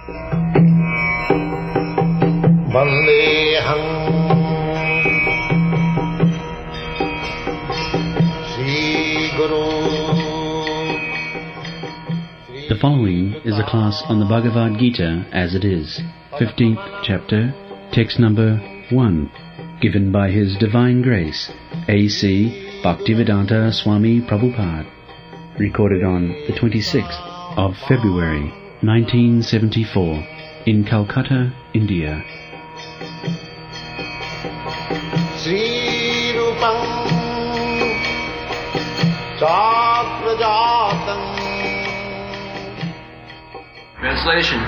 Vandeham Sri Guru. The following is a class on the Bhagavad Gita as it is, 15th chapter, text number 1, given by His Divine Grace, A.C. Bhaktivedanta Swami Prabhupada, recorded on the 26th of February, 1974, in Calcutta, India. Sri Rupam Chakrajatam. Translation.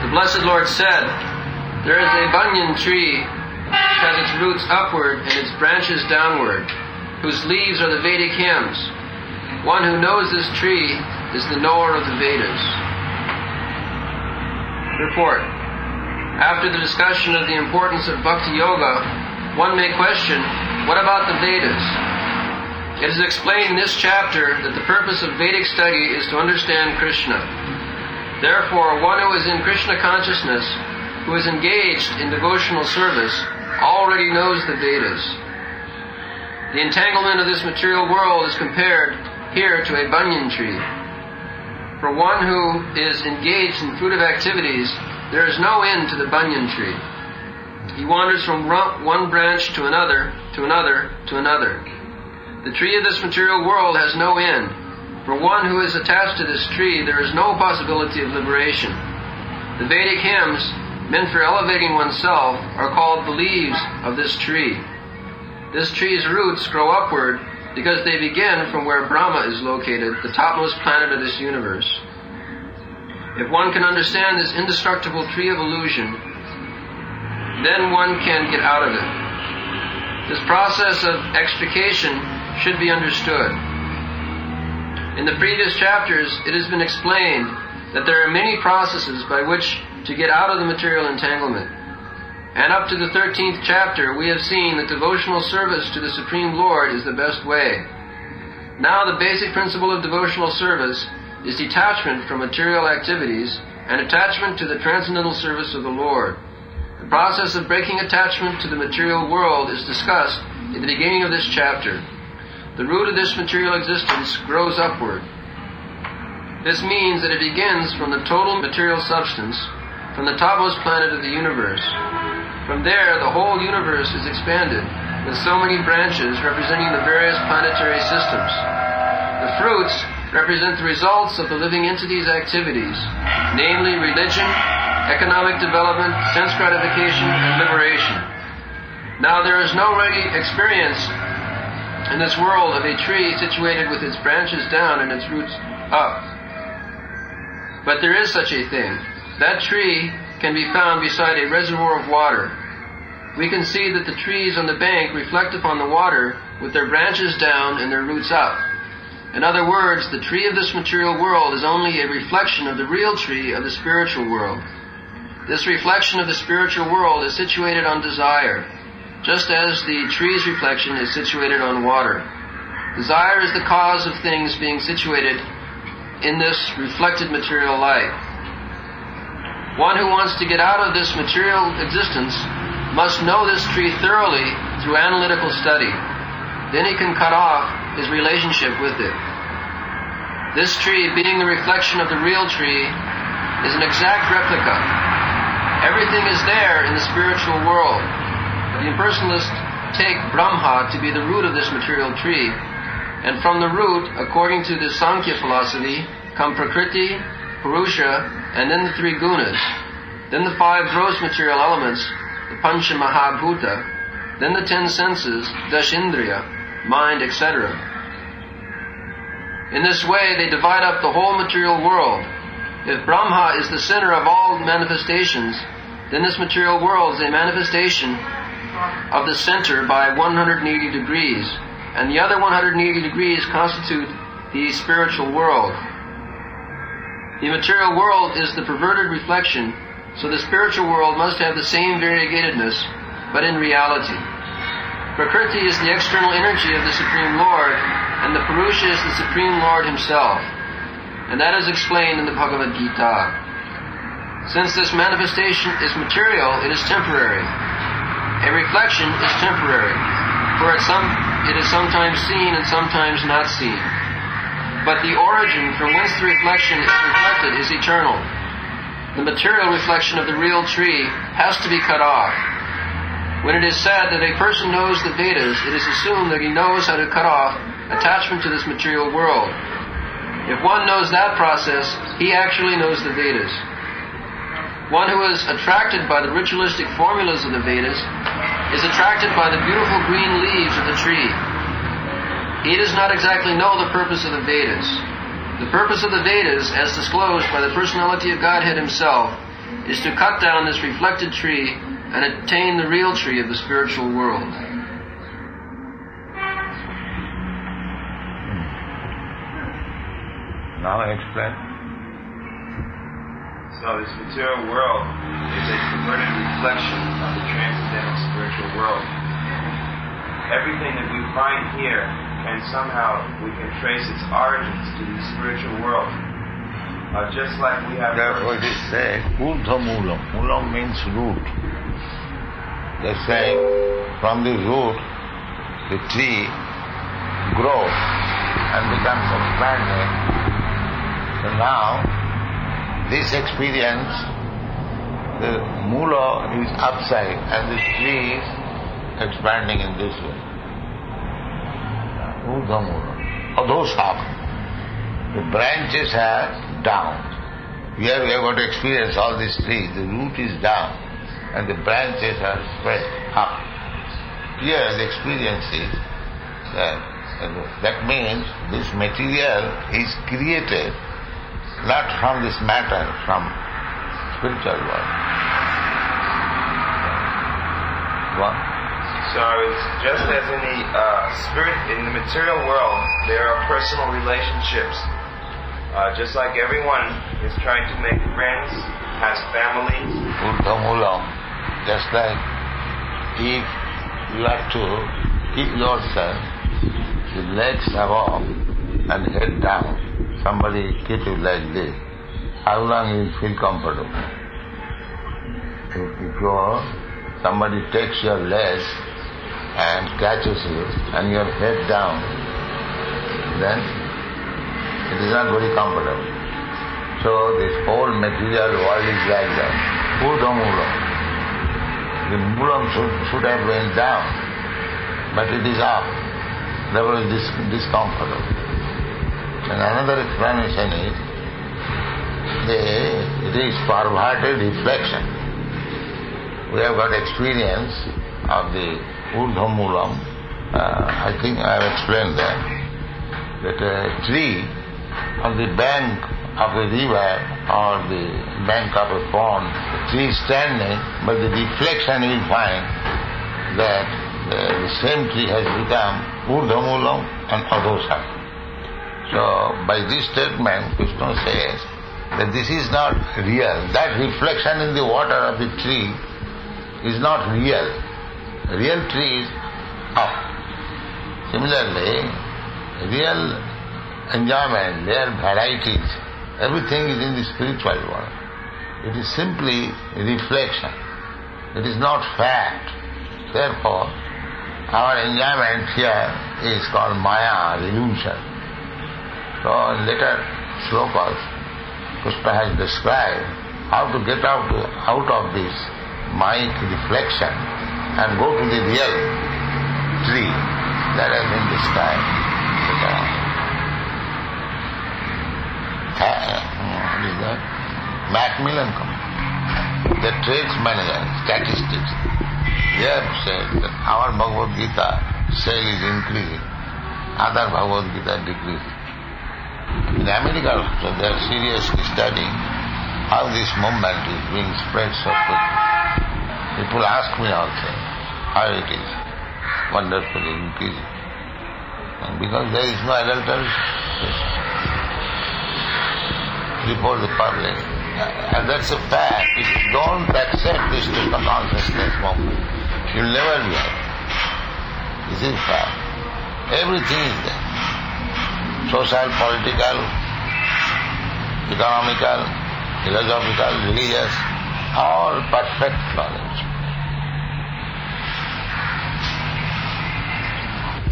The Blessed Lord said, "There is a banyan tree which has its roots upward and its branches downward, whose leaves are the Vedic hymns. One who knows this tree is the knower of the Vedas." Report. After the discussion of the importance of Bhakti Yoga, one may question, what about the Vedas? It is explained in this chapter that the purpose of Vedic study is to understand Krishna. Therefore, one who is in Krishna consciousness, who is engaged in devotional service, already knows the Vedas. The entanglement of this material world is compared here to a banyan tree. For one who is engaged in fruitive activities, there is no end to the banyan tree. He wanders from one branch to another, to another, to another. The tree of this material world has no end. For one who is attached to this tree, there is no possibility of liberation. The Vedic hymns, meant for elevating oneself, are called the leaves of this tree. This tree's roots grow upward because they begin from where Brahma is located, the topmost planet of this universe. If one can understand this indestructible tree of illusion, then one can get out of it. This process of extrication should be understood. In the previous chapters, it has been explained that there are many processes by which to get out of the material entanglement. And up to the 13th chapter, we have seen that devotional service to the Supreme Lord is the best way. Now the basic principle of devotional service is detachment from material activities and attachment to the transcendental service of the Lord. The process of breaking attachment to the material world is discussed in the beginning of this chapter. The root of this material existence grows upward. This means that it begins from the total material substance, from the topmost planet of the universe. From there, the whole universe is expanded, with so many branches representing the various planetary systems. The fruits represent the results of the living entity's activities, namely religion, economic development, sense gratification, and liberation. Now there is no ready experience in this world of a tree situated with its branches down and its roots up. But there is such a thing. That tree can be found beside a reservoir of water. We can see that the trees on the bank reflect upon the water with their branches down and their roots up. In other words, the tree of this material world is only a reflection of the real tree of the spiritual world. This reflection of the spiritual world is situated on desire, just as the tree's reflection is situated on water. Desire is the cause of things being situated in this reflected material light. One who wants to get out of this material existence must know this tree thoroughly through analytical study. Then he can cut off his relationship with it. This tree, being the reflection of the real tree, is an exact replica. Everything is there in the spiritual world. The impersonalists take Brahma to be the root of this material tree, and from the root, according to the Sankhya philosophy, come Prakriti, Purusha, and then the three gunas, then the 5 gross material elements, the Pancha Mahabhuta, then the 10 senses, Dashindriya, mind, etc. In this way, they divide up the whole material world. If Brahma is the center of all manifestations, then this material world is a manifestation of the center by 180 degrees, and the other 180 degrees constitute the spiritual world. The material world is the perverted reflection, so the spiritual world must have the same variegatedness, but in reality. Prakriti is the external energy of the Supreme Lord, and the Purusha is the Supreme Lord Himself. And that is explained in the Bhagavad Gita. Since this manifestation is material, it is temporary. A reflection is temporary, for it is sometimes seen and sometimes not seen. But the origin from whence the reflection is reflected is eternal. The material reflection of the real tree has to be cut off. When it is said that a person knows the Vedas, it is assumed that he knows how to cut off attachment to this material world. If one knows that process, he actually knows the Vedas. One who is attracted by the ritualistic formulas of the Vedas is attracted by the beautiful green leaves of the tree. He does not exactly know the purpose of the Vedas. The purpose of the Vedas, as disclosed by the personality of Godhead himself, is to cut down this reflected tree and attain the real tree of the spiritual world. Now explain. So this material world is a perverted reflection of the transcendental spiritual world. Everything that we find here, and somehow we can trace its origins to the spiritual world. Just like we have... Therefore it is said, Urdhva Moolam. Moolam means root. They're saying, from the root, the tree grows and becomes expanded. So now, this experience, the moola is upside and the tree is expanding in this way. Urdhva moola. Adhoshaka. The branches are down. Here we are going to experience all these trees. The root is down and the branches are spread up. Here the experience is that means this material is created not from this matter, from spiritual world. What? So it's just as in the spirit, in the material world, there are personal relationships. Just like everyone is trying to make friends, has families. Urdhva moolam. Just like if you have to keep yourself with legs above and head down, somebody keep you like this, how long you feel comfortable? If somebody takes your legs and catches you and your head down, then it is not very comfortable. So this whole material world is like that. Urdhva moolam. The moolam should have went down, but it is up. Therefore it is discomfortable. And another explanation is, it is perverted reflection. We have got experience of the Urdhva moolam. I think I have explained that a tree on the bank of a river or the bank of a pond, the tree is standing, but the reflection you will find that the same tree has become Urdhva moolam and Adhoshaka. So by this statement, Krishna says that this is not real. That reflection in the water of the tree is not real. Real tree is up. Similarly, real enjoyment, their varieties, everything is in the spiritual world. It is simply reflection. It is not fact. Therefore, our enjoyment here is called maya, illusion. So in later slokas, Krishna has described how to get out of this Maya reflection and go to the real tree. That has been described. What is that? Macmillan Company, the trades manager, statistics. They have said that our Bhagavad Gita sale is increasing, other Bhagavad Gita decreasing. In America also they are seriously studying how this movement is being spread so quickly. People ask me also how it is wonderfully increasing. And because there is no adulteration before the public. And that's a fact. If you don't accept this Krishna consciousness movement, you'll never be happy. This is fact. Everything is there. Social, political, economical, philosophical, religious, all perfect knowledge.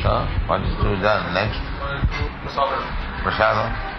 So, what is to be done next? Prasadam.